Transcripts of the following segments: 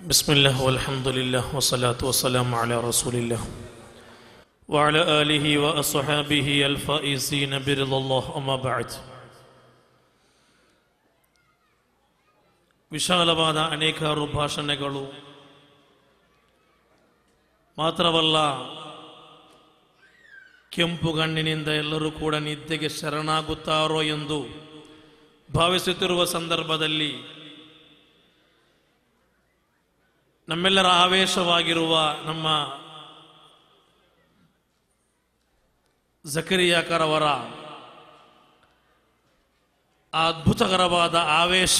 ಬಿಸ್ಮಿಲ್ಲಾಹ್ ವಲ್ಹಮ್ದುಲಿಲ್ಲಾಹ್ ವಸ್ಸಲಾತು ವಸ್ಸಲಾಮು ಅಲಾ ರಸೂಲಿಲ್ಲಾಹ್ ವಅಲಾ ಆಲಿಹಿ ವ ಅಸ್ಹಾಬಿಹಿ ಅಲ್ಫಾಯಿಝೀನ ಬಿರಿದಲ್ಲಾಹ್ ಅಮ್ಮಾ ಬಅದ್. ವಿಶಾಲವಾದ ಅನೇಕಾರು ಭಾಷಣಗಳು ಮಾತ್ರವಲ್ಲ, ಕೆಂಪುಗಣ್ಣಿನಿಂದ ಎಲ್ಲರೂ ಕೂಡ ನಿದ್ದೆಗೆ ಶರಣಾಗುತ್ತಾರೋ ಎಂದು ಭಾವಿಸುತ್ತಿರುವ ಸಂದರ್ಭದಲ್ಲಿ ನಮ್ಮೆಲ್ಲರ ಆವೇಶವಾಗಿರುವ ನಮ್ಮ ಜಕರಿಯಾಕರವರ ಆ ಅದ್ಭುತಕರವಾದ ಆವೇಶ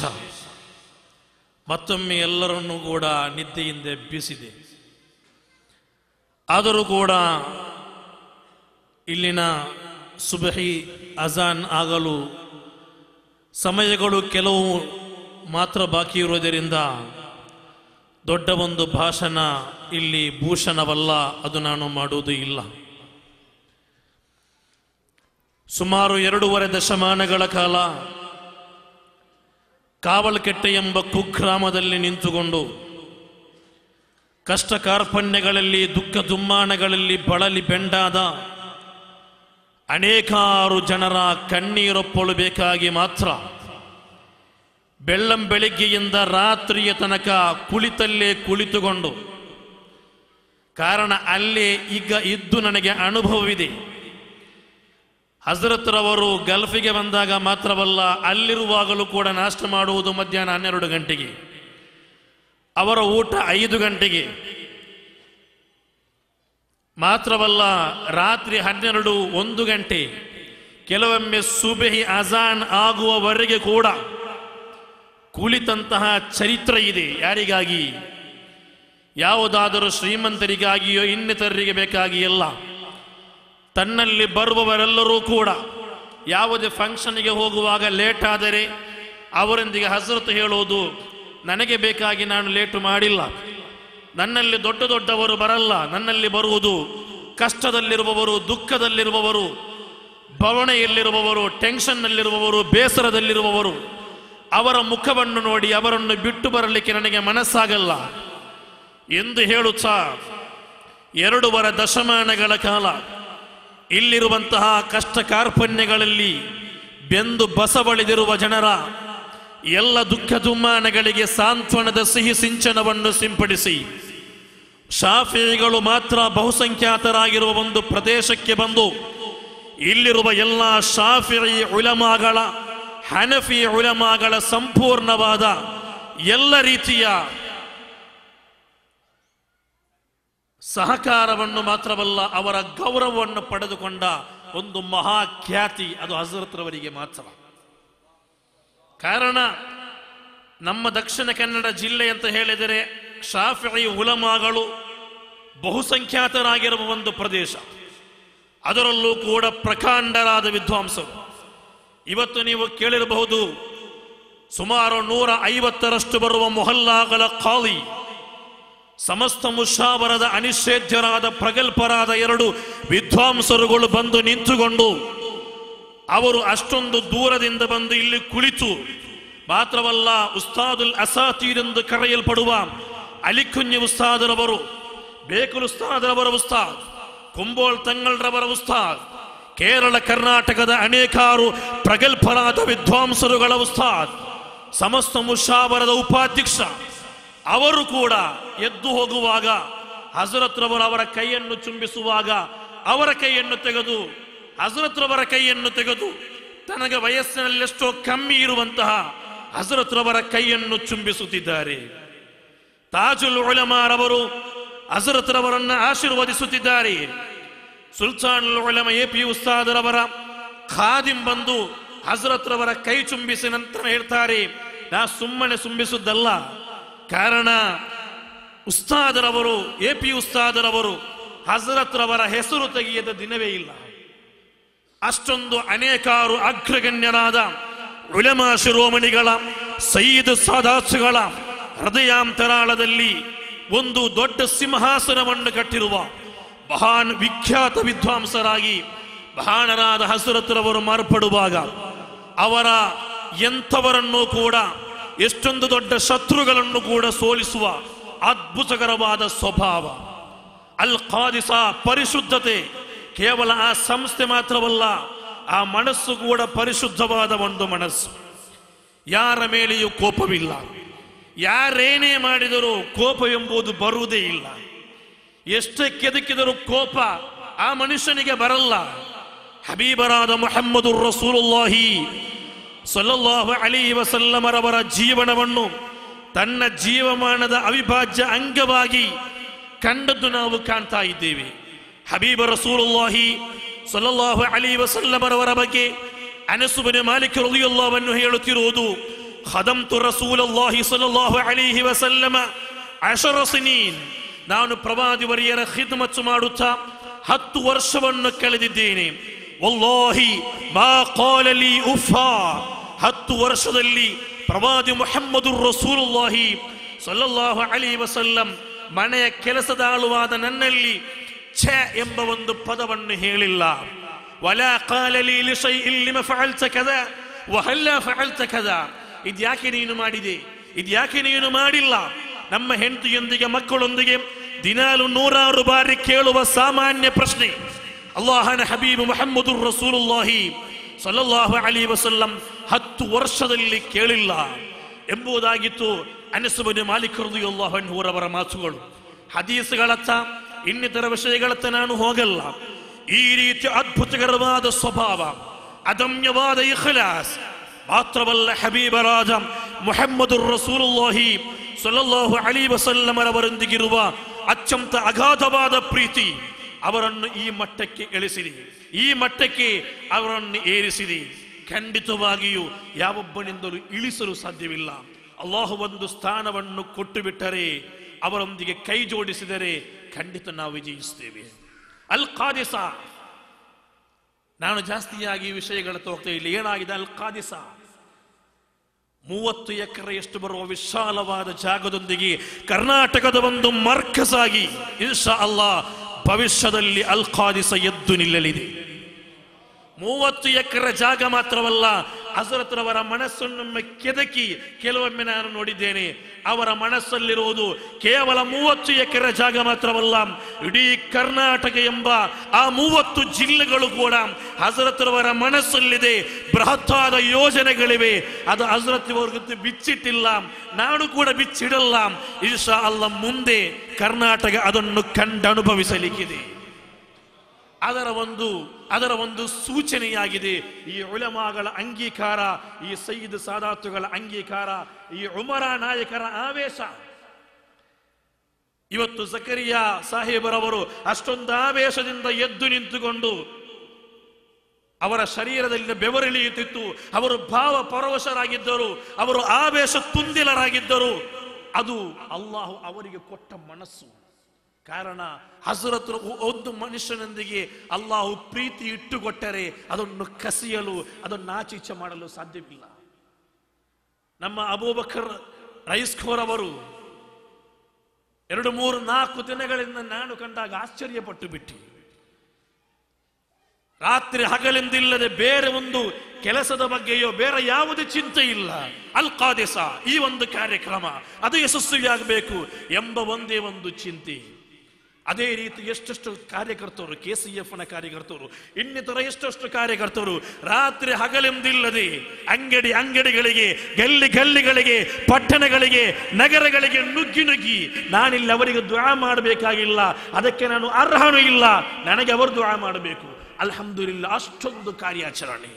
ಮತ್ತೊಮ್ಮೆ ಎಲ್ಲರನ್ನೂ ಕೂಡ ನಿದ್ದೆಯಿಂದ ಎಬ್ಬಿಸಿದೆ. ಆದರೂ ಕೂಡ ಇಲ್ಲಿನ ಸುಬಹಿ ಅಜಾನ್ ಆಗಲು ಸಮಯಗಳು ಕೆಲವು ಮಾತ್ರ ಬಾಕಿ ಇರುವುದರಿಂದ ದೊಡ್ಡ ಒಂದು ಭಾಷಣ ಇಲ್ಲಿ ಭೂಷಣವಲ್ಲ, ಅದು ನಾನು ಮಾಡುವುದೂ ಇಲ್ಲ. ಸುಮಾರು 2.5 ದಶಮಾನಗಳ ಕಾಲ ಕಾವಲಕೆಟ್ಟೆ ಎಂಬ ಕುಗ್ರಾಮದಲ್ಲಿ ನಿಂತುಕೊಂಡು ಕಷ್ಟ ಕಾರ್ಪಣ್ಯಗಳಲ್ಲಿ ದುಃಖ ದುಮ್ಮಾನಗಳಲ್ಲಿ ಬಳಲಿ ಬೆಂಡಾದ ಅನೇಕಾರು ಜನರ ಕಣ್ಣೀರೊಪ್ಪೊಳಬೇಕಾಗಿ ಮಾತ್ರ ಬೆಳ್ಳಂಬೆಳಿಗ್ಗೆಯಿಂದ ರಾತ್ರಿಯ ತನಕ ಕುಳಿತಲ್ಲೇ ಕುಳಿತುಕೊಂಡು, ಕಾರಣ ಅಲ್ಲೇ ಈಗ ಇದ್ದು ನನಗೆ ಅನುಭವವಿದೆ. ಹಜರತ್ರವರು ಗಲ್ಫಿಗೆ ಬಂದಾಗ ಮಾತ್ರವಲ್ಲ, ಅಲ್ಲಿರುವಾಗಲೂ ಕೂಡ ನಾಷ್ಟ ಮಾಡುವುದು ಮಧ್ಯಾಹ್ನ 12 ಗಂಟೆಗೆ, ಅವರ ಊಟ 5 ಗಂಟೆಗೆ ಮಾತ್ರವಲ್ಲ, ರಾತ್ರಿ 12-1 ಗಂಟೆ, ಕೆಲವೊಮ್ಮೆ ಸುಬಹಿ ಅಜಾನ್ ಆಗುವವರೆಗೆ ಕೂಡ ಕುಳಿತಂತಹ ಚರಿತ್ರೆ ಇದೆ. ಯಾರಿಗಾಗಿ? ಯಾವುದಾದರೂ ಶ್ರೀಮಂತರಿಗಾಗಿಯೋ ಇನ್ನಿತರರಿಗೆ ಬೇಕಾಗಿಯಲ್ಲ. ತನ್ನಲ್ಲಿ ಬರುವವರೆಲ್ಲರೂ ಕೂಡ ಯಾವುದೇ ಫಂಕ್ಷನ್ಗೆ ಹೋಗುವಾಗ ಲೇಟ್ ಆದರೆ ಅವರೊಂದಿಗೆ ಹಜರತ್ ಹೇಳೋದು, ನನಗೆ ಬೇಕಾಗಿ ನಾನು ಲೇಟು ಮಾಡಿಲ್ಲ, ನನ್ನಲ್ಲಿ ದೊಡ್ಡ ದೊಡ್ಡವರು ಬರಲ್ಲ, ನನ್ನಲ್ಲಿ ಬರುವುದು ಕಷ್ಟದಲ್ಲಿರುವವರು, ದುಃಖದಲ್ಲಿರುವವರು, ಭವಣೆಯಲ್ಲಿರುವವರು, ಟೆನ್ಷನ್ನಲ್ಲಿರುವವರು, ಬೇಸರದಲ್ಲಿರುವವರು, ಅವರ ಮುಖವನ್ನು ನೋಡಿ ಅವರನ್ನು ಬಿಟ್ಟು ಬರಲಿಕ್ಕೆ ನನಗೆ ಮನಸ್ಸಾಗಲ್ಲ ಎಂದು ಹೇಳುತ್ತಾ 2.5 ದಶಮಾನಗಳ ಕಾಲ ಇಲ್ಲಿರುವಂತಹ ಕಷ್ಟ ಕಾರ್ಪಣ್ಯಗಳಲ್ಲಿ ಬೆಂದು ಬಸವಳಿದಿರುವ ಜನರ ಎಲ್ಲ ದುಃಖ ದುಮ್ಮಾನಗಳಿಗೆ ಸಾಂತ್ವನದ ಸಿಹಿ ಸಿಂಚನವನ್ನು ಸಿಂಪಡಿಸಿ, ಶಾಫಿಗಳು ಮಾತ್ರ ಬಹುಸಂಖ್ಯಾತರಾಗಿರುವ ಒಂದು ಪ್ರದೇಶಕ್ಕೆ ಬಂದು ಇಲ್ಲಿರುವ ಎಲ್ಲ ಶಾಫಿഈ ಉಲಮಾಗಳ, ಹನಫಿ ಉಲಮಾಗಳ ಸಂಪೂರ್ಣವಾದ ಎಲ್ಲ ರೀತಿಯ ಸಹಕಾರವನ್ನು ಮಾತ್ರವಲ್ಲ, ಅವರ ಗೌರವವನ್ನು ಪಡೆದುಕೊಂಡ ಒಂದು ಮಹಾಖ್ಯಾತಿ ಅದು ಹಜರತ್ರವರಿಗೆ ಮಾತ್ರ. ಕಾರಣ ನಮ್ಮ ದಕ್ಷಿಣ ಕನ್ನಡ ಜಿಲ್ಲೆ ಅಂತ ಹೇಳಿದರೆ ಶಾಫಿഈ ಉಲಮಾಗಳು ಬಹುಸಂಖ್ಯಾತರಾಗಿರುವ ಒಂದು ಪ್ರದೇಶ, ಅದರಲ್ಲೂ ಕೂಡ ಪ್ರಕಾಂಡರಾದ ವಿದ್ವಾಂಸರು. ಇವತ್ತು ನೀವು ಕೇಳಿರಬಹುದು, ಸುಮಾರು 150ರಷ್ಟು ಬರುವ ಮೊಹಲ್ಲಾಗಳ ಖಾಲಿ, ಸಮಸ್ತ ಮುಷಾವರದ ಅನಿಷೇಧ್ಯರಾದ ಪ್ರಗಲ್ಭರಾದ 2 ವಿದ್ವಾಂಸರುಗಳು ಬಂದು ನಿಂತುಕೊಂಡು, ಅವರು ಅಷ್ಟೊಂದು ದೂರದಿಂದ ಬಂದು ಇಲ್ಲಿ ಕುಳಿತು, ಮಾತ್ರವಲ್ಲ ಉಸ್ತಾದುಲ್ ಅಸಾತೀರ್ ಎಂದು ಕರೆಯಲ್ಪಡುವ ಅಲಿಕುಂಜಿ ಉಸ್ತಾದರವರು, ಬೇಕುಲ್ ಉಸ್ತಾದರವರ ಉಸ್ತಾದ್, ಕುಂಬೋಳ್ ತಂಗಳ್ರವರ ಉಸ್ತಾದ್, ಕೇರಳ ಕರ್ನಾಟಕದ ಅನೇಕಾರು ಪ್ರಗಲ್ಭರಾದ ವಿದ್ವಾಂಸರುಗಳ ಉಸ್ತಾದ್, ಸಮಸ್ತ ಮುಷಾವರದ ಉಪಾಧ್ಯಕ್ಷ, ಅವರು ಕೂಡ ಎದ್ದು ಹೋಗುವಾಗ ಹಜರತ್ರವರು ಅವರ ಕೈಯನ್ನು ಚುಂಬಿಸುವಾಗ ಅವರ ಕೈಯನ್ನು ತೆಗೆದು, ಹಜರತ್ರವರ ಕೈಯನ್ನು ತೆಗೆದು, ತನಗೆ ವಯಸ್ಸಿನಲ್ಲೆಷ್ಟೋ ಕಮ್ಮಿ ಇರುವಂತಹ ಹಜರತ್ರವರ ಕೈಯನ್ನು ಚುಂಬಿಸುತ್ತಿದ್ದಾರೆ. ತಾಜುಲ್ ಉಲಮಾರವರು ಹಜರತ್ರವರನ್ನು ಆಶೀರ್ವದಿಸುತ್ತಿದ್ದಾರೆ. ಸುಲ್ತಾನುಲ್ ಉಲಮಾ AP ಉಸ್ತಾದರವರ ಖಾದಿಂ ಬಂದು ಹಜರತ್ರವರ ಕೈ ಚುಂಬಿಸಿ ನಂತರ ಹೇಳ್ತಾರೆ, ನಾ ಸುಮ್ಮನೆ ಚುಂಬಿಸುವುದಲ್ಲ, ಕಾರಣ ಉಸ್ತಾದರವರು, AP ಉಸ್ತಾದರವರು ಹಜರತ್ರವರ ಹೆಸರು ತೆಗೆಯದ ದಿನವೇ ಇಲ್ಲ. ಅಷ್ಟೊಂದು ಅನೇಕಾರು ಅಗ್ರಗಣ್ಯರಾದ ಉಲಮಾ ಶಿರೋಮಣಿಗಳ, ಸಯ್ಯಿದ್ ಸಾದಾತ್ಗಳ ಹೃದಯಾಂತರಾಳದಲ್ಲಿ ಒಂದು ದೊಡ್ಡ ಸಿಂಹಾಸನವನ್ನು ಕಟ್ಟಿರುವ ಮಹಾನ್ ವಿಖ್ಯಾತ ವಿದ್ವಾಂಸರಾಗಿ ಮಹಾನರಾದ ಹಜರತ್ರವರು ಮಾರ್ಪಡುವಾಗ, ಅವರ ಎಂಥವರನ್ನೂ ಕೂಡ ಎಷ್ಟೊಂದು ದೊಡ್ಡ ಶತ್ರುಗಳನ್ನು ಕೂಡ ಸೋಲಿಸುವ ಅದ್ಭುತಕರವಾದ ಸ್ವಭಾವ. ಅಲ್ ಖಾದಿಸ ಪರಿಶುದ್ಧತೆ. ಕೇವಲ ಆ ಸಂಸ್ಥೆ ಮಾತ್ರವಲ್ಲ, ಆ ಮನಸ್ಸು ಕೂಡ ಪರಿಶುದ್ಧವಾದ ಒಂದು ಮನಸ್ಸು. ಯಾರ ಮೇಲೆಯೂ ಕೋಪವಿಲ್ಲ. ಯಾರೇನೇ ಮಾಡಿದರೂ ಕೋಪ ಎಂಬುದು ಬರುವುದೇ ಇಲ್ಲ. ಎಷ್ಟೇ ಕೆದಕಿದರೂ ಕೋಪ ಆ ಮನುಷ್ಯನಿಗೆ ಬರಲ್ಲ. ಹಬೀಬರಾದ ಮುಹಮ್ಮದುರ್ ರಸೂಲುಲ್ಲಾಹಿ ಸಲ್ಲಲ್ಲಾಹು ಅಲೈಹಿ ವಸಲ್ಲಮರವರ ಜೀವನವನ್ನು ತನ್ನ ಜೀವಮಾನದ ಅವಿಭಾಜ್ಯ ಅಂಗವಾಗಿ ಕಂಡದ್ದು ನಾವು ಕಾಣ್ತಾ ಇದ್ದೇವೆ. ಹಬೀಬ ರಸೂಲುಲ್ಲಾಹಿ ಸಲ್ಲಲ್ಲಾಹು ಅಲೈಹಿ ವಸಲ್ಲಮರವರ ಬಗ್ಗೆ ಅನಸ್ ಇಬ್ನ್ ಮಾಲಿಕ್ ರಲಿಯಲ್ಲಾಹು ಅನ್ಹು ಹೇಳುತ್ತಿರುವುದು, ಖದಮ್ತು ರಸೂಲುಲ್ಲಾಹಿ ಸಲ್ಲಲ್ಲಾಹು ಅಲೈಹಿ ವಸಲ್ಲಮ 10 ಸಿನೀನ್. ನಾನು ಪ್ರವಾದಿವರಿಯರ ಖಿದ್ಮತ್ ಮಾಡುತ್ತಾ 10 ವರ್ಷವನ್ನು ಕಳೆದಿದ್ದೇನೆ. ವಲ್ಲಾಹಿ ಮಾ ಖಾಲ ಲೀ ಉಫಾ. 10 ವರ್ಷದಲ್ಲಿ ಪ್ರವಾದಿ ಮುಹಮ್ಮದುರ್ ರಸೂಲುಲ್ಲಾಹಿ ಸಲ್ಲಲ್ಲಾಹು ಅಲೈಹಿ ವಸಲ್ಲಂ ಮನೆಯ ಕೆಲಸದಾಳುವಾದ ನನ್ನಲ್ಲಿ ಛೆ ಎಂಬ ಒಂದು ಪದವನ್ನು ಹೇಳಿಲ್ಲ. ವಲಾ ಖಾಲ ಲೀ ಲಿಶೈಇನ್ ಲಿಮ ಫಅಲ್ತ ಕದಾ ವಹಲ್ಲಾ ಫಅಲ್ತ ಕದಾ. ಇದ್ಯಾಕೆ ನೀನು ಮಾಡಿದೆ, ಇದ್ಯಾಕೆ ನೀನು ಮಾಡಿಲ್ಲ. ನಮ್ಮ ಹೆಂಡತಿಯೊಂದಿಗೆ ಮಕ್ಕಳೊಂದಿಗೆ ದಿನಾಲು 100 ಬಾರಿ ಕೇಳುವ ಸಾಮಾನ್ಯ ಪ್ರಶ್ನೆ. ಅಲ್ಲಾಹನ ಹಬೀಬ್ ಮುಹಮ್ಮದುರ್ ರಸೂಲುಲ್ಲಾಹಿ ಸಲ್ಲಲ್ಲಾಹು ಅಲೈಹಿ ವಸಲ್ಲಂ 10 ವರ್ಷದಲ್ಲಿ ಕೇಳಿಲ್ಲ ಎಂಬುದಾಗಿತ್ತು ಅನಸ್ ಇಬ್ನ್ ಮಾಲಿಕ್ ರಲಿಯಲ್ಲಾಹು ಅನ್ಹು ಅವರ ಮಾತುಗಳು. ಹದೀಸ್ಗಳತ್ತ ಇನ್ನಿತರ ವಿಷಯಗಳತ್ತ ನಾನು ಹೋಗಲ್ಲ. ಈ ರೀತಿ ಅದ್ಭುತಕರವಾದ ಸ್ವಭಾವ, ಅದಮ್ಯವಾದ ಇಖ್ಲಾಸ್ ಮಾತ್ರವಲ್ಲ, ಹಬೀಬರಾದ ಮುಹಮ್ಮದುರ್ ರಸೂಲುಲ್ಲಾಹಿ ಸಲ್ಲಲ್ಲಾಹು ಅಲೈಹಿ ವಸಲ್ಲಮರವರೊಂದಿಗಿರುವ ಅತ್ಯಂತ ಅಗಾಧವಾದ ಪ್ರೀತಿ ಅವರನ್ನು ಈ ಮಟ್ಟಕ್ಕೆ ಇಳಿಸಿದೆ, ಈ ಮಟ್ಟಕ್ಕೆ ಅವರನ್ನು ಏರಿಸಿದೆ. ಖಂಡಿತವಾಗಿಯೂ ಯಾವೊಬ್ಬನಿಂದಲೂ ಇಳಿಸಲು ಸಾಧ್ಯವಿಲ್ಲ. ಅಲ್ಲಾಹು ಒಂದು ಸ್ಥಾನವನ್ನು ಕೊಟ್ಟು ಬಿಟ್ಟರೆ, ಅವರೊಂದಿಗೆ ಕೈ ಜೋಡಿಸಿದರೆ ಖಂಡಿತ ನಾವು ವಿಜಯಿಸುತ್ತೇವೆ. ಅಲ್ ಖಾದಿಸ, ನಾನು ಜಾಸ್ತಿಯಾಗಿ ವಿಷಯಗಳ ಹೋಗ್ತಾ ಇಲ್ಲ. ಏನಾಗಿದೆ ಅಲ್ ಖಾದಿಸ? 30 ಎಕರೆಯಷ್ಟು ಬರುವ ವಿಶಾಲವಾದ ಜಾಗದೊಂದಿಗೆ ಕರ್ನಾಟಕದ ಒಂದು ಮರ್ಕಸ್ ಆಗಿ ಇನ್ಶಾ ಅಲ್ಲಾಹ್ ಭವಿಷ್ಯದಲ್ಲಿ ಅಲ್ ಖಾದಿಸ ಎದ್ದು ನಿಲ್ಲಲಿದೆ. 30 ಎಕರೆ ಜಾಗ ಮಾತ್ರವಲ್ಲ, ಹಜರತ್ರವರ ಮನಸ್ಸನ್ನು ಕೆದಕಿ ಕೆಲವೊಮ್ಮೆ ನಾನು ನೋಡಿದ್ದೇನೆ. ಅವರ ಮನಸ್ಸಲ್ಲಿರುವುದು ಕೇವಲ 30 ಎಕರೆ ಜಾಗ ಮಾತ್ರವಲ್ಲ, ಇಡೀ ಕರ್ನಾಟಕ ಎಂಬ ಆ 30 ಜಿಲ್ಲೆಗಳು ಕೂಡ ಹಜರತ್ರವರ ಮನಸ್ಸಲ್ಲಿದೆ. ಬೃಹತ್ತಾದ ಯೋಜನೆಗಳಿವೆ. ಅದು ಹಜರತ್ರವರ್ಗದ್ದು ಬಿಚ್ಚಿಟ್ಟಿಲ್ಲ, ನಾನು ಕೂಡ ಬಿಚ್ಚಿಡಲ್ಲ. ಇನ್ಶಾ ಅಲ್ಲಾಹ್ ಮುಂದೆ ಕರ್ನಾಟಕ ಅದನ್ನು ಕಂಡನುಭವಿಸಲಿಕ್ಕಿದೆ. ಅದರ ಒಂದು ಸೂಚನೆಯಾಗಿದೆ ಈ ಉಲಮಾಗಳ ಅಂಗೀಕಾರ, ಈ ಸಯ್ಯಿದ್ ಸಾದಾತುಗಳ ಅಂಗೀಕಾರ, ಈ ಉಮರ ನಾಯಕರ ಆವೇಶ. ಇವತ್ತು ಜಕರಿಯಾ ಸಾಹೇಬರವರು ಅಷ್ಟೊಂದು ಆವೇಶದಿಂದ ಎದ್ದು ನಿಂತುಕೊಂಡು ಅವರ ಶರೀರದಲ್ಲಿ ಬೆವರಿಳಿಯುತ್ತಿತ್ತು. ಅವರು ಭಾವ ಪರವಶರಾಗಿದ್ದರು, ಅವರು ಆವೇಶ ತುಂದಿಲರಾಗಿದ್ದರು. ಅದು ಅಲ್ಲಾಹು ಅವರಿಗೆ ಕೊಟ್ಟ ಮನಸ್ಸು. ಕಾರಣ ಹಜರತ್ ಒಂದು ಮನುಷ್ಯನೊಂದಿಗೆ ಅಲ್ಲಾಹು ಪ್ರೀತಿ ಇಟ್ಟುಕೊಟ್ಟರೆ ಅದನ್ನು ಕಸಿಯಲು, ಅದನ್ನು ಆಚೀಚೆ ಮಾಡಲು ಸಾಧ್ಯವಿಲ್ಲ. ನಮ್ಮ ಅಬೂಬಕರ್ ರೈಸ್ಖೋರ್ ಅವರು 2, 3, 4 ದಿನಗಳಿಂದ ನಾನು ಕಂಡಾಗ ಆಶ್ಚರ್ಯಪಟ್ಟು ಬಿಟ್ಟು, ರಾತ್ರಿ ಹಗಲೆಂದಿಲ್ಲದೆ ಬೇರೆ ಒಂದು ಕೆಲಸದ ಬಗ್ಗೆಯೋ ಬೇರೆ ಯಾವುದೇ ಚಿಂತೆ ಇಲ್ಲ. ಅಲ್ ಖಾದಿಸ ಈ ಒಂದು ಕಾರ್ಯಕ್ರಮ ಅದು ಯಶಸ್ವಿಯಾಗಬೇಕು ಎಂಬ ಒಂದೇ ಒಂದು ಚಿಂತೆ. ಅದೇ ರೀತಿ ಎಷ್ಟೆಷ್ಟು ಕಾರ್ಯಕರ್ತರು, KCF ನ ಕಾರ್ಯಕರ್ತರು, ಇನ್ನಿತರ ಎಷ್ಟೆಷ್ಟು ಕಾರ್ಯಕರ್ತರು ರಾತ್ರಿ ಹಗಲೆಂದಿಲ್ಲದೆ ಅಂಗಡಿಗಳಿಗೆ, ಗಲ್ಲಿಗಳಿಗೆ, ಪಟ್ಟಣಗಳಿಗೆ, ನಗರಗಳಿಗೆ ನುಗ್ಗಿ ನಾನಿಲ್ಲಿ ಅವರಿಗೆ ದುಆ ಮಾಡಬೇಕಾಗಿಲ್ಲ, ಅದಕ್ಕೆ ನಾನು ಅರ್ಹನೂ ಇಲ್ಲ, ನನಗೆ ಅವರು ದುಆ ಮಾಡಬೇಕು. ಅಲ್ಹಮ್ದುಲಿಲ್ಲಾ, ಅಷ್ಟೊಂದು ಕಾರ್ಯಾಚರಣೆ.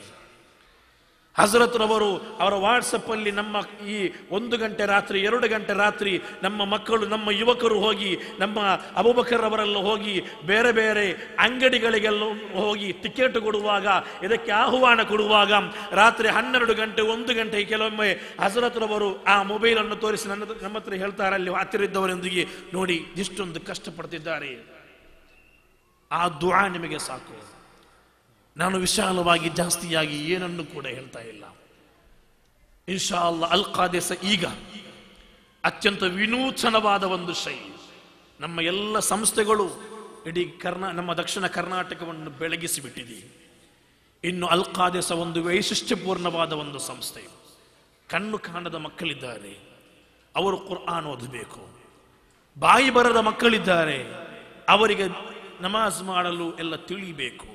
ಹಜರತ್ರವರು ಅವರ ವಾಟ್ಸಪ್ ಅಲ್ಲಿ ನಮ್ಮ ಈ 1 ಗಂಟೆ ರಾತ್ರಿ 2 ಗಂಟೆ ರಾತ್ರಿ ನಮ್ಮ ಮಕ್ಕಳು, ನಮ್ಮ ಯುವಕರು ಹೋಗಿ, ನಮ್ಮ ಅಬೂಬಕರ್ ಅವರೆಲ್ಲ ಹೋಗಿ ಬೇರೆ ಬೇರೆ ಅಂಗಡಿಗಳಿಗೆಲ್ಲ ಹೋಗಿ ಟಿಕೆಟ್ ಕೊಡುವಾಗ, ಇದಕ್ಕೆ ಆಹ್ವಾನ ಕೊಡುವಾಗ ರಾತ್ರಿ 12 ಗಂಟೆ 1 ಗಂಟೆ ಕೆಲವೊಮ್ಮೆ ಹಜರತ್ರವರು ಆ ಮೊಬೈಲ್ ಅನ್ನು ತೋರಿಸಿ ನಮ್ಮ ಹತ್ರ ಹೇಳ್ತಾರೆ, ಅಲ್ಲಿ ಹತ್ತಿರದವರೊಂದಿಗೆ ನೋಡಿ ಇಷ್ಟೊಂದು ಕಷ್ಟಪಡ್ತಿದ್ದಾರೆ, ಆ ದುಆ ನಿಮಗೆ ಸಾಕು. ನಾನು ವಿಶಾಲವಾಗಿ ಜಾಸ್ತಿಯಾಗಿ ಏನನ್ನು ಕೂಡ ಹೇಳ್ತಾ ಇಲ್ಲ. ಇನ್ಶಾ ಅಲ್ಲಾಹ್ ಅಲ್ ಖಾದಿಸ ಈಗ ಅತ್ಯಂತ ವಿನೂತನವಾದ ಒಂದು ಶೈಲಿ. ನಮ್ಮ ಎಲ್ಲ ಸಂಸ್ಥೆಗಳು ಇಡೀ ನಮ್ಮ ದಕ್ಷಿಣ ಕರ್ನಾಟಕವನ್ನು ಬೆಳಗಿಸಿಬಿಟ್ಟಿದೆ. ಇನ್ನು ಅಲ್ ಖಾದಿಸ ಒಂದು ವೈಶಿಷ್ಟ್ಯಪೂರ್ಣವಾದ ಒಂದು ಸಂಸ್ಥೆ. ಕಣ್ಣು ಕಾಣದ ಮಕ್ಕಳಿದ್ದಾರೆ, ಅವರು ಕುರ್ಆನ್ ಓದಬೇಕು, ಬಾಯಿ ಬರದ ಮಕ್ಕಳಿದ್ದಾರೆ, ಅವರಿಗೆ ನಮಾಜ್ ಮಾಡಲು ಎಲ್ಲ ತಿಳಿಬೇಕು.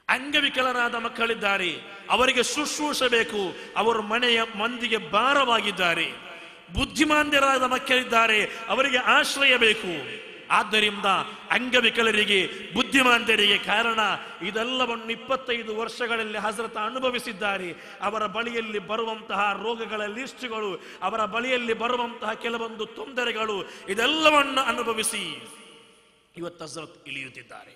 ಅಂಗವಿಕಲರಾದ ಮಕ್ಕಳಿದ್ದಾರೆ, ಅವರಿಗೆ ಶುಶ್ರೂಷಬೇಕು, ಅವರು ಮನೆಯ ಮಂದಿಗೆ ಭಾರವಾಗಿದ್ದಾರೆ. ಬುದ್ಧಿಮಾಂದ್ಯರಾದ ಮಕ್ಕಳಿದ್ದಾರೆ, ಅವರಿಗೆ ಆಶ್ರಯ ಬೇಕು. ಆದ್ದರಿಂದ ಅಂಗವಿಕಲರಿಗೆ, ಬುದ್ಧಿಮಾಂದ್ಯರಿಗೆ ಕಾರಣ ಇದೆಲ್ಲವನ್ನು 25 ವರ್ಷಗಳಲ್ಲಿ ಹಜರತ್ ಅನುಭವಿಸಿದ್ದಾರೆ. ಅವರ ಬಳಿಯಲ್ಲಿ ಬರುವಂತಹ ರೋಗಗಳ ಲಿಸ್ಟ್ಗಳು, ಅವರ ಬಳಿಯಲ್ಲಿ ಬರುವಂತಹ ಕೆಲವೊಂದು ತೊಂದರೆಗಳು, ಇದೆಲ್ಲವನ್ನು ಅನುಭವಿಸಿ ಇವತ್ತು ಹಜರತ್ ಇಳಿಯುತ್ತಿದ್ದಾರೆ.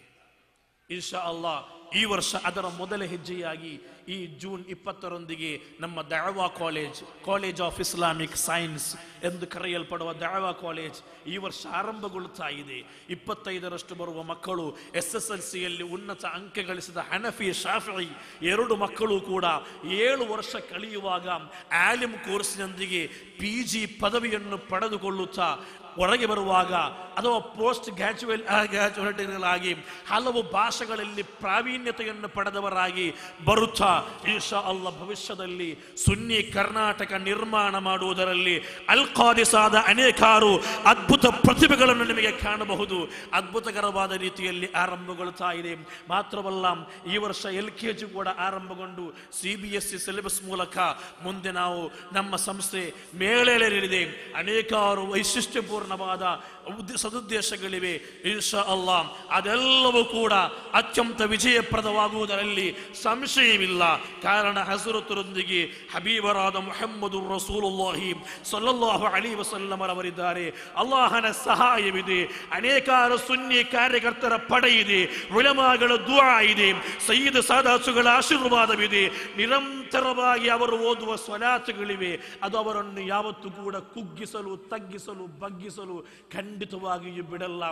ಇನ್ಶಾ ಅಲ್ಲಾಹ್ ಈ ವರ್ಷ ಅದರ ಮೊದಲ ಹೆಜ್ಜೆಯಾಗಿ ಈ ಜೂನ್ 20ರೊಂದಿಗೆ ನಮ್ಮ ದಅವಾ ಕಾಲೇಜ್ ಆಫ್ ಇಸ್ಲಾಮಿಕ್ ಸೈನ್ಸ್ ಎಂದು ಕರೆಯಲ್ಪಡುವ ದಅವಾ ಕಾಲೇಜ್ ಈ ವರ್ಷ ಆರಂಭಗೊಳ್ಳುತ್ತಾ ಇದೆ. 25ರಷ್ಟು ಬರುವ ಮಕ್ಕಳು SSLCಯಲ್ಲಿ ಉನ್ನತ ಅಂಕ ಗಳಿಸಿದ ಹನಫಿ, ಶಾಫಿ 2 ಮಕ್ಕಳು ಕೂಡ 7 ವರ್ಷ ಕಳೆಯುವಾಗ ಆಲಿಮ್ ಕೋರ್ಸ್ನೊಂದಿಗೆ PG ಪದವಿಯನ್ನು ಪಡೆದುಕೊಳ್ಳುತ್ತಾ ಹೊರಗೆ ಬರುವಾಗ ಅಥವಾ ಪೋಸ್ಟ್ ಗ್ರಾಜುಯೇಟ್ ಆಗಿ ಹಲವು ಭಾಷೆಗಳಲ್ಲಿ ಪ್ರಾವೀಣ್ಯತೆಯನ್ನು ಪಡೆದವರಾಗಿ ಬರುತ್ತಾ ಇನ್ಶಾ ಅಲ್ಲಾಹ್ ಭವಿಷ್ಯದಲ್ಲಿ ಸುನ್ನಿ ಕರ್ನಾಟಕ ನಿರ್ಮಾಣ ಮಾಡುವುದರಲ್ಲಿ ಅಲ್ಖಾದಿಸಾದ ಅನೇಕಾರು ಅದ್ಭುತ ಪ್ರತಿಭೆಗಳನ್ನು ನಿಮಗೆ ಕಾಣಬಹುದು. ಅದ್ಭುತಕರವಾದ ರೀತಿಯಲ್ಲಿ ಆರಂಭಗೊಳ್ಳುತ್ತಾ ಇದೆ. ಮಾತ್ರವಲ್ಲ, ಈ ವರ್ಷ LKG ಕೂಡ ಆರಂಭಗೊಂಡು CBSE ಸಿಲೆಬಸ್ ಮೂಲಕ ಮುಂದೆ ನಾವು ನಮ್ಮ ಸಂಸ್ಥೆ ಮೇಲೇರಲಿದೆ. ಅನೇಕಾರು ವೈಶಿಷ್ಟ್ಯಪೂರ್ಣವಾದ ಸದುದ್ದೇಶಗಳಿವೆ. ಇನ್ಶಾ ಅಲ್ಲಾಹ್ ಅದೆಲ್ಲವೂ ಕೂಡ ಅತ್ಯಂತ ವಿಜಯಪ್ರದವಾಗುವುದರಲ್ಲಿ ಸಂಶಯವಿಲ್ಲ. ಕಾರಣ ಹಜರತರೊಂದಿಗೆ ಹಬೀಬರಾದ ಮುಹಮ್ಮದು ರಸೂಲುಲ್ಲಾಹಿ ಸಲ್ಲಲ್ಲಾಹು ಅಲೈಹಿ ವಸಲ್ಲಂ ಅವರಿದ್ದಾರೆ. ಅಲ್ಲಾಹನ ಸಹಾಯವಿದೆ, ಅನೇಕಾರು ಸುನ್ನಿ ಕಾರ್ಯಕರ್ತರ ಪಡೆ ಇದೆ, ಉಲಮಾಗಳ ದುಆ ಇದೆ, ಸಯ್ಯಿದ್ ಸಾದಾತುಗಳ ಆಶೀರ್ವಾದವಿದೆ. ನಿರಂತರವಾಗಿ ಅವರು ಓದುವ ಸ್ವಲಾತುಗಳಿವೆ. ಅದು ಅವರನ್ನು ಯಾವತ್ತೂ ಕೂಡ ಕುಗ್ಗಿಸಲು, ತಗ್ಗಿಸಲು, ಬಗ್ಗಿಸಲು ಖಂಡಿತವಾಗಿಯೂ ಬಿಡಲ್ಲ.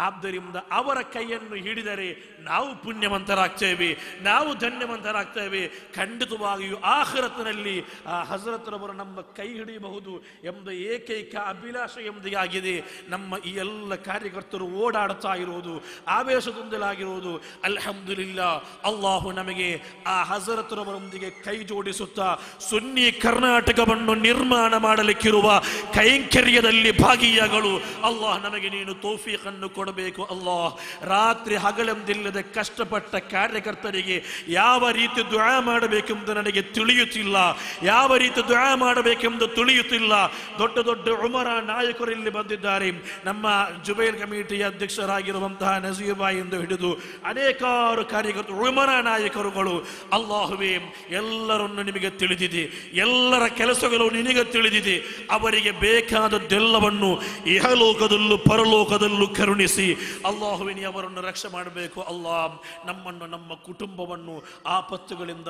ಆದ್ದರಿಂದ ಅವರ ಕೈಯನ್ನು ಹಿಡಿದರೆ ನಾವು ಪುಣ್ಯವಂತರಾಗ್ತೇವೆ, ನಾವು ಧನ್ಯವಂತರಾಗ್ತೇವೆ. ಖಂಡಿತವಾಗಿಯೂ ಆಖಿರತಿನಲ್ಲಿ ಆ ಹಜರತ್ರವರು ನಮ್ಮ ಕೈ ಹಿಡಿಯಬಹುದು ಎಂಬ ಏಕೈಕ ಅಭಿಲಾಷೆಯೊಂದಿಗಾಗಿದೆ ನಮ್ಮ ಈ ಎಲ್ಲ ಕಾರ್ಯಕರ್ತರು ಓಡಾಡುತ್ತಾ ಇರುವುದು, ಆವೇಶದೊಂದಿಲಾಗಿರುವುದು. ಅಲ್ಹಮ್ದುಲಿಲ್ಲಾ, ಅಲ್ಲಾಹು ನಮಗೆ ಆ ಹಜರತ್ರವರೊಂದಿಗೆ ಕೈ ಜೋಡಿಸುತ್ತಾ ಸುನ್ನಿ ಕರ್ನಾಟಕವನ್ನು ನಿರ್ಮಾಣ ಮಾಡಲಿಕ್ಕಿರುವ ಕೈಂಕರ್ಯದಲ್ಲಿ ಭಾಗಿಯಾಗಲು ಅಲ್ಲಾಹ್ ನಮಗೆ ನೀನು ತೌಫೀಕನ್ನು ಕೊಡಬೇಕು. ಅಲ್ಲಾಹ್ ರಾತ್ರಿ ಹಗಲೆಂದಿಲ್ಲದೆ ಕಷ್ಟಪಟ್ಟ ಕಾರ್ಯಕರ್ತರಿಗೆ ಯಾವ ರೀತಿ ದುಆ ಮಾಡಬೇಕೆಂದು ನನಗೆ ತಿಳಿಯುತ್ತಿಲ್ಲ, ಯಾವ ರೀತಿ ದುಆ ಮಾಡಬೇಕೆಂದು ತಿಳಿಯುತ್ತಿಲ್ಲ. ದೊಡ್ಡ ದೊಡ್ಡ ಉಮರ ನಾಯಕರು ಇಲ್ಲಿ ಬಂದಿದ್ದಾರೆ. ನಮ್ಮ ಜುಬೈರ್ ಕಮಿಟಿಯ ಅಧ್ಯಕ್ಷರಾಗಿರುವಂತಹ ನಜೀರ್ ಬಾಯಿ ಎಂದು ಹಿಡಿದು ಅನೇಕಾರು ಕಾರ್ಯಕರ್ತರು, ಉಮರ ನಾಯಕರುಗಳು. ಅಲ್ಲಾಹುವೇ, ಎಲ್ಲರನ್ನು ನಿಮಗೆ ತಿಳಿದಿದೆ, ಎಲ್ಲರ ಕೆಲಸಗಳು ನಿನಗೆ ತಿಳಿದಿದೆ. ಅವರಿಗೆ ಬೇಕಾದದ್ದೆಲ್ಲವನ್ನು ಇಹಲೋಕದಲ್ಲೂ ಪರಲೋಕದಲ್ಲೂ ಕರುಣಿಸಿ ಅಲ್ಲಾಹುವೇ ಅವರನ್ನು ರಕ್ಷೆ ಮಾಡಬೇಕು. ಅಲ್ಲಾಹ್ ನಮ್ಮನ್ನು, ನಮ್ಮ ಕುಟುಂಬವನ್ನು ಆಪತ್ತುಗಳಿಂದ,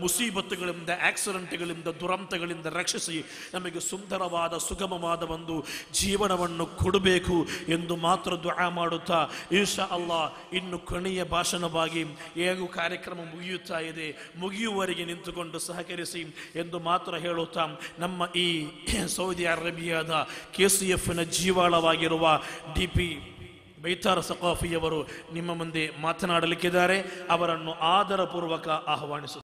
ಮುಸೀಬತ್ತುಗಳಿಂದ, ಆಕ್ಸಿಡೆಂಟ್ಗಳಿಂದ, ದುರಂತಗಳಿಂದ ರಕ್ಷಿಸಿ ನಮಗೆ ಸುಂದರವಾದ, ಸುಗಮವಾದ ಒಂದು ಜೀವನವನ್ನು ಕೊಡಬೇಕು ಎಂದು ಮಾತ್ರ ದುಆ ಮಾಡುತ್ತಾ ಇನ್ಶಾ ಅಲ್ಲಾಹ್ ಇನ್ನು ಕೊನೆಯ ಭಾಷಣವಾಗಿ ಹೇಗೂ ಕಾರ್ಯಕ್ರಮ ಮುಗಿಯುತ್ತಾ ಇದೆ, ಮುಗಿಯುವವರೆಗೆ ನಿಂತುಕೊಂಡು ಸಹಕರಿಸಿ ಎಂದು ಮಾತ್ರ ಹೇಳುತ್ತಾ ನಮ್ಮ ಈ ಸೌದಿ ಅರೇಬಿಯಾದ KCFನ ಜೀವಾಳವಾಗಿರುವ DP ಬೈತಾರ್ ಸಖಾಫಿಯವರು ನಿಮ್ಮ ಮುಂದೆ ಮಾತನಾಡಲಿಕ್ಕಿದ್ದಾರೆ. ಅವರನ್ನು ಆದರಪೂರ್ವಕ ಆಹ್ವಾನಿಸುತ್ತಾರೆ.